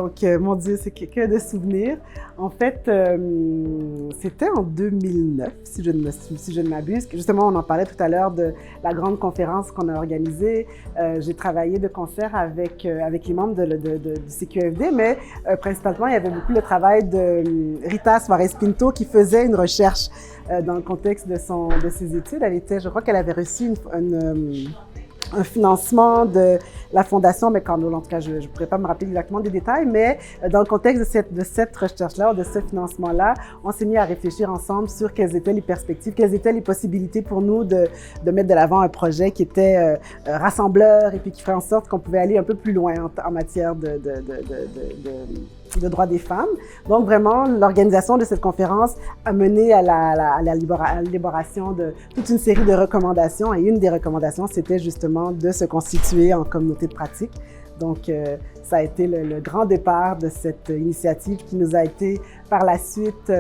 donc, mon Dieu, c'est que de souvenirs. En fait, c'était en 2009, si je ne m'abuse. Justement, on en parlait tout à l'heure de la grande conférence qu'on a organisée. J'ai travaillé de concert avec les membres du CQFD, mais principalement, il y avait beaucoup le travail de Rita Suarez-Pinto qui faisait une recherche dans le contexte de ses études. Je crois qu'elle avait reçu un financement de la Fondation McConnell. En tout cas, je ne pourrais pas me rappeler exactement des détails, mais dans le contexte de cette recherche-là, ou de ce financement-là, on s'est mis à réfléchir ensemble sur quelles étaient les perspectives, quelles étaient les possibilités pour nous de mettre de l'avant un projet qui était rassembleur et puis qui ferait en sorte qu'on pouvait aller un peu plus loin en matière de droits des femmes. Donc, vraiment, l'organisation de cette conférence a mené à l'élaboration de toute une série de recommandations. Et une des recommandations, c'était justement de se constituer en communauté de pratique. Donc, ça a été le grand départ de cette initiative qui nous a été par la suite,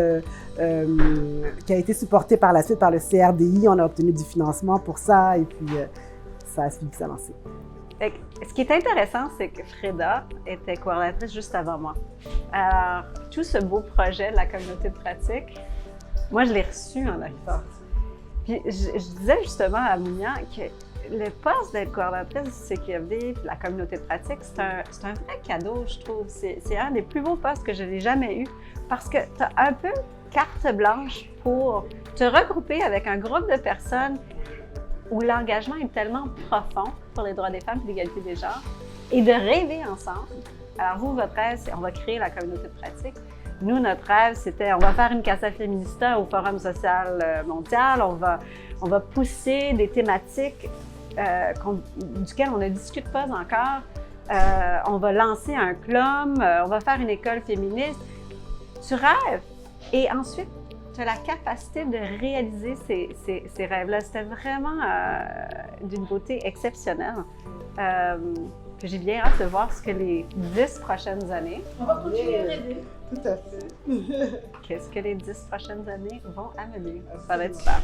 qui a été supportée par la suite par le CRDI. On a obtenu du financement pour ça et puis ça a suivi s'avancer. Ce qui est intéressant, c'est que Freda était coordonnatrice juste avant moi. Alors, tout ce beau projet de la communauté de pratique, moi, je l'ai reçu en accord. Puis, je disais justement à Mounia que le poste d'être coordonnatrice du CQFD et de la communauté de pratique, c'est un vrai cadeau, je trouve. C'est un des plus beaux postes que je n'ai jamais eu parce que tu as un peu carte blanche pour te regrouper avec un groupe de personnes où l'engagement est tellement profond pour les droits des femmes et l'égalité des genres, et de rêver ensemble. Alors vous, votre rêve, c'est on va créer la communauté de pratique. Nous, notre rêve, c'était on va faire une Casa Feminista au Forum social mondial, on va pousser des thématiques duquel on ne discute pas encore. On va lancer un club, on va faire une école féministe. Tu rêves et ensuite, tu as la capacité de réaliser ces rêves-là. C'était vraiment d'une beauté exceptionnelle. J'ai bien hâte de voir ce que les 10 prochaines années... On va continuer à rêver. Tout à fait. Qu'est-ce que les 10 prochaines années vont amener? Ça va être super.